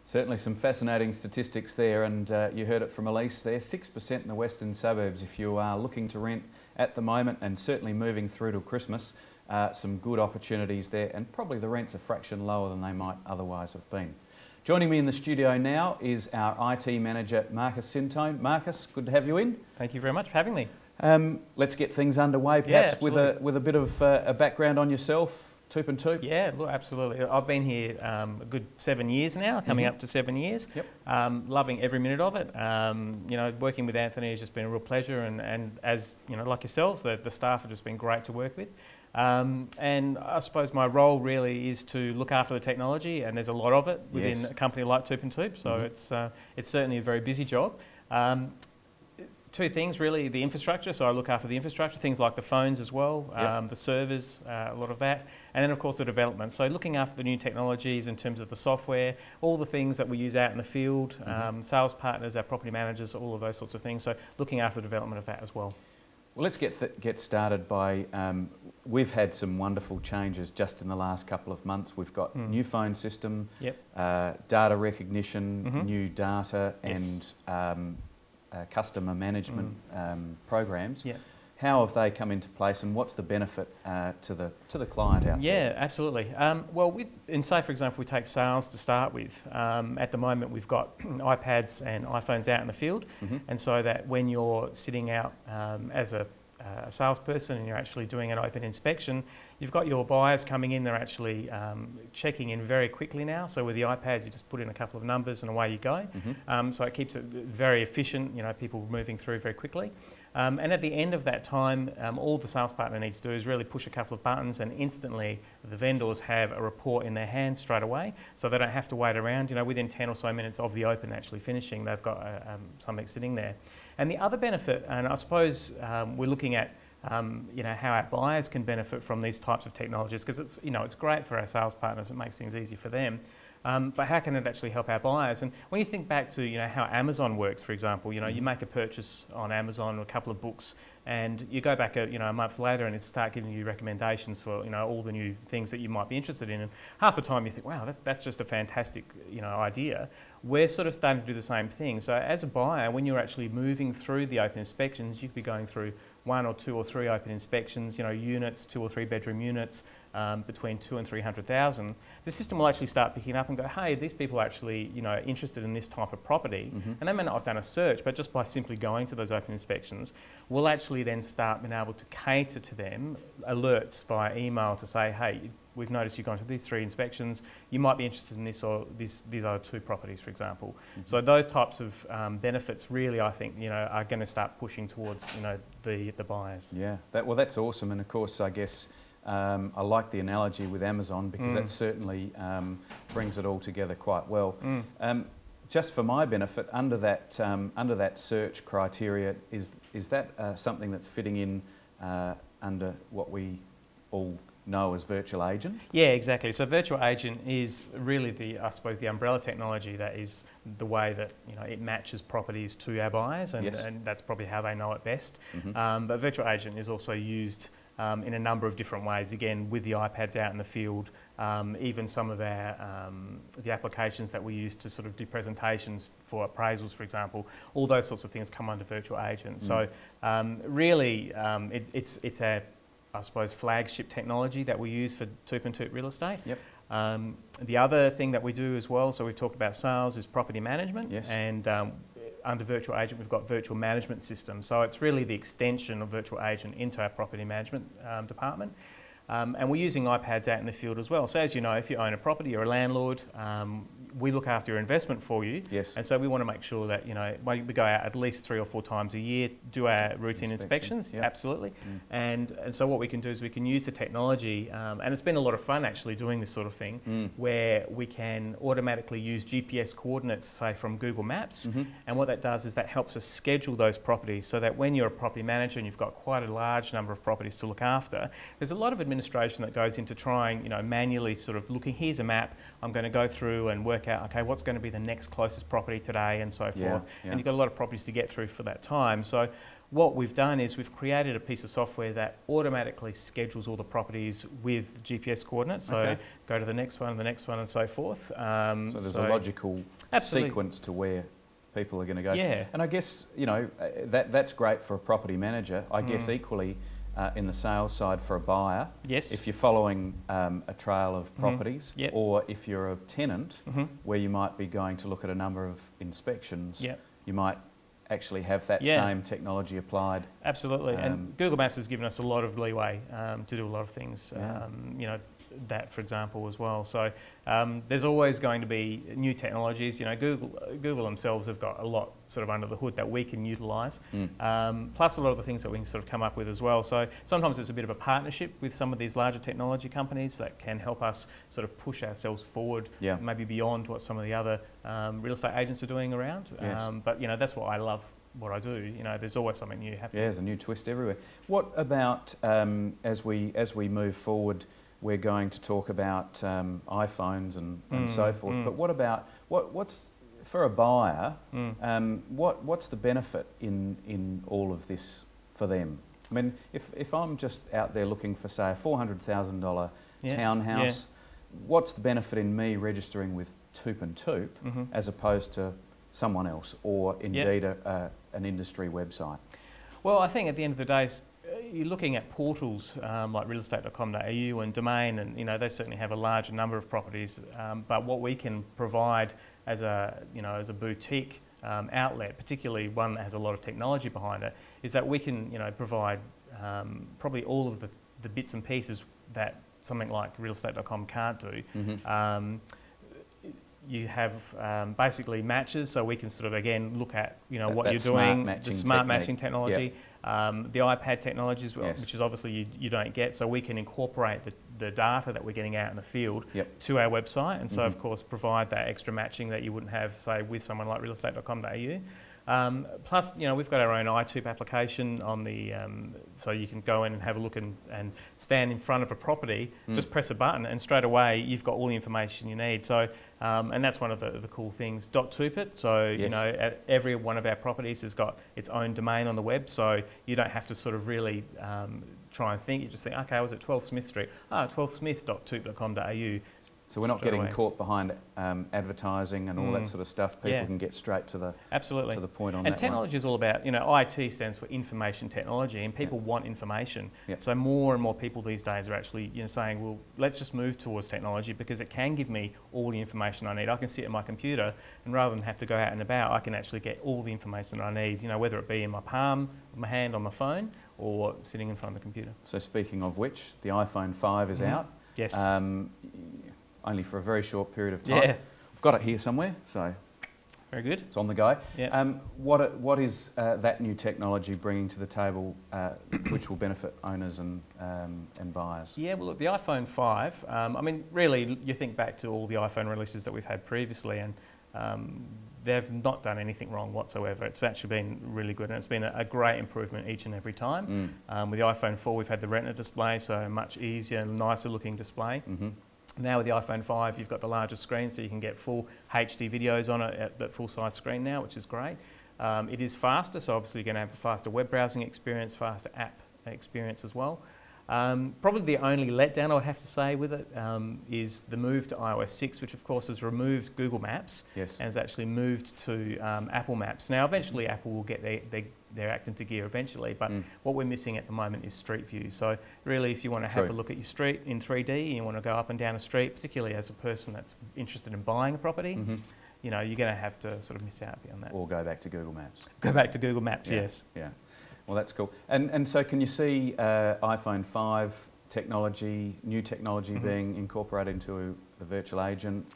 Certainly some fascinating statistics there, and you heard it from Elise there, 6% in the western suburbs if you are looking to rent at the moment, and certainly moving through to Christmas. Some good opportunities there, and probably the rent's a fraction lower than they might otherwise have been. Joining me in the studio now is our IT manager, Marcus Sintone. Marcus, good to have you in. Thank you very much for having me. Let's get things underway, perhaps with a bit of a background on yourself. Toop&Toop? Yeah, look, absolutely. I've been here a good 7 years now, coming up to 7 years. Yep. Loving every minute of it. You know, working with Anthony has just been a real pleasure, and as you know, like yourselves, the staff have just been great to work with. And I suppose my role really is to look after the technology, and there's a lot of it within a company like Toop&Toop, so it's certainly a very busy job. Two things really, the infrastructure, so I look after the infrastructure, things like the phones as well, the servers, a lot of that, and then of course the development. So looking after the new technologies in terms of the software, all the things that we use out in the field, sales partners, our property managers, all of those sorts of things, so looking after the development of that as well. Well, let's get started by, we've had some wonderful changes just in the last couple of months. We've got new phone system, data recognition, new data, and customer management programs. How have they come into place, and what's the benefit to the client out there? Yeah, absolutely. Well, say for example, we take sales to start with. At the moment, we've got iPads and iPhones out in the field, and so that when you're sitting out as a salesperson and you're actually doing an open inspection, you've got your buyers coming in, they're actually checking in very quickly now. So with the iPads, you just put in a couple of numbers and away you go. So it keeps it very efficient, you know, people moving through very quickly. And at the end of that time, all the sales partner needs to do is really push a couple of buttons, and instantly the vendors have a report in their hands straight away, so they don't have to wait around. You know, within 10 or so minutes of the open actually finishing, they've got something sitting there. And the other benefit, and I suppose we're looking at you know, how our buyers can benefit from these types of technologies, because it's, you know, it's great for our sales partners, it makes things easy for them. But how can it actually help our buyers? And when you think back to, you know, how Amazon works, for example, you know, you make a purchase on Amazon, a couple of books, and you go back a month later and it start giving you recommendations for, you know, all the new things that you might be interested in. And half the time you think, wow, that's just a fantastic, you know, idea. We're sort of starting to do the same thing. So as a buyer, when you're actually moving through the open inspections, you could be going through 1 or 2 or 3 open inspections, you know, units, 2 or 3 bedroom units, between 200,000 and 300,000. The system will actually start picking up and go, hey, these people are actually, you know, interested in this type of property. And they may not have done a search, but just by simply going to those open inspections, we'll actually then start being able to cater to them alerts via email to say, hey, we've noticed you've gone to these 3 inspections, you might be interested in this or these other 2 properties, for example. So those types of benefits really, I think, you know, are going to start pushing towards, you know, the buyers. Yeah, well, that's awesome. And of course, I guess I like the analogy with Amazon, because that certainly brings it all together quite well. Just for my benefit, under that search criteria, is that something that's fitting in under what we all know as virtual agent? Yeah, exactly. So virtual agent is really I suppose the umbrella technology that is the way that, you know, it matches properties to our buyers, and that's probably how they know it best. But virtual agent is also used in a number of different ways, again with the iPads out in the field, even some of our the applications that we use to sort of do presentations for appraisals, for example, all those sorts of things come under virtual agent. So really it's a, I suppose, flagship technology that we use for Toop&Toop Real Estate. The other thing that we do as well, so we've talked about sales, is property management, and under virtual agent we've got virtual management system. So it's really the extension of virtual agent into our property management department. And we're using iPads out in the field as well. So as you know, if you own a property, you're a landlord, we look after your investment for you. And so we want to make sure that, you know, we go out at least 3 or 4 times a year, do our routine inspections, absolutely. And so what we can do is we can use the technology, and it's been a lot of fun actually doing this sort of thing, where we can automatically use GPS coordinates, say from Google Maps, and what that does is that helps us schedule those properties, so that when you're a property manager and you've got quite a large number of properties to look after, there's a lot of administration that goes into trying, you know, manually sort of looking, here's a map, I'm going to go through and work out, okay, what's going to be the next closest property today, and so forth. And you've got a lot of properties to get through for that time. So what we've done is we've created a piece of software that automatically schedules all the properties with GPS coordinates. So go to the next one, and so forth. So there's a logical sequence to where people are going to go. Yeah. And I guess, you know, that's great for a property manager. I guess equally in the sales side for a buyer. Yes. If you're following a trail of properties, or if you're a tenant where you might be going to look at a number of inspections, you might actually have that same technology applied. Absolutely, and Google Maps has given us a lot of leeway to do a lot of things, you know, that for example as well. So there's always going to be new technologies. You know, Google themselves have got a lot sort of under the hood that we can utilise, plus a lot of the things that we can sort of come up with as well. So sometimes it's a bit of a partnership with some of these larger technology companies that can help us sort of push ourselves forward, maybe beyond what some of the other real estate agents are doing around. But you know, that's what I love. What I do, you know, there's always something new happening. Yeah, there's a new twist everywhere. What about as we move forward? We're going to talk about iPhones and so forth. But what about what's for a buyer? What's the benefit in all of this for them? I mean, if I'm just out there looking for, say, a $400,000 townhouse, what's the benefit in me registering with Toop&Toop as opposed to someone else, or indeed an industry website? Well, I think at the end of the day, you're looking at portals like realestate.com.au and Domain, and you know, they certainly have a larger number of properties. But what we can provide as a boutique outlet, particularly one that has a lot of technology behind it, is that we can provide probably all of the bits and pieces that something like realestate.com can't do. You have basically matches, so we can sort of again look at what you're doing, the smart matching technology, the iPad technology as well, which is obviously you don't get, so we can incorporate the data that we're getting out in the field to our website, and so of course provide that extra matching that you wouldn't have, say, with someone like realestate.com.au. Plus, we've got our own iToop application on the, so you can go in and have a look and stand in front of a property, just press a button, and straight away you've got all the information you need. So, and that's one of the cool things. .toop it, so at every one of our properties has got its own domain on the web, so you don't have to sort of really try and think. You just think, okay, I was at 12 Smith Street. 12smith.toop.com.au. So we're not getting caught behind advertising and all that sort of stuff. People can get straight to the to the point on that. And technology is all about, IT stands for information technology, and people want information. So more and more people these days are actually saying, well, let's just move towards technology because it can give me all the information I need. I can sit at my computer, and rather than have to go out and about, I can actually get all the information that I need, whether it be in my palm, my hand on my phone, or sitting in front of the computer. So speaking of which, the iPhone 5 is out. Yes. Only for a very short period of time. I've got it here somewhere, so very good. It's on the go. What is that new technology bringing to the table, which will benefit owners and buyers? Yeah, well, look, the iPhone 5. I mean, really, you think back to all the iPhone releases that we've had previously, and they've not done anything wrong whatsoever. It's actually been really good, and it's been a great improvement each and every time. With the iPhone 4, we've had the Retina display, so a much easier and nicer looking display. Now with the iPhone 5, you've got the larger screen, so you can get full HD videos on it at that full-size screen now, which is great. It is faster, so obviously you're going to have a faster web browsing experience, faster app experience as well. Probably the only letdown I would have to say with it is the move to iOS 6, which of course has removed Google Maps and has actually moved to Apple Maps. Now eventually Apple will get their act into gear eventually, but what we're missing at the moment is Street View. So really, if you want to have a look at your street in 3D, and you want to go up and down a street, particularly as a person that's interested in buying a property, you're going to have to sort of miss out beyond that. Or go back to Google Maps. Go back to Google Maps, yes. Yeah. Well, that's cool. And so can you see iPhone 5 technology, new technology being incorporated into the virtual agent?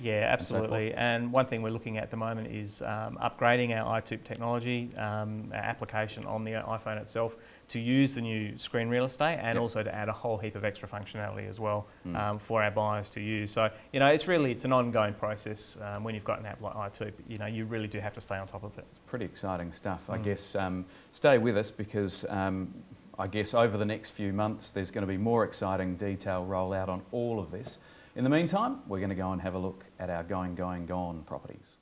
Yeah, absolutely. And one thing we're looking at the moment is upgrading our iToop technology, our application on the iPhone itself, to use the new screen real estate, and also to add a whole heap of extra functionality as well for our buyers to use. So, it's an ongoing process. When you've got an app like iToop, you really do have to stay on top of it. It's pretty exciting stuff. I guess stay with us because I guess over the next few months there's going to be more exciting detail rollout on all of this. In the meantime, we're going to go and have a look at our Going, Gone properties.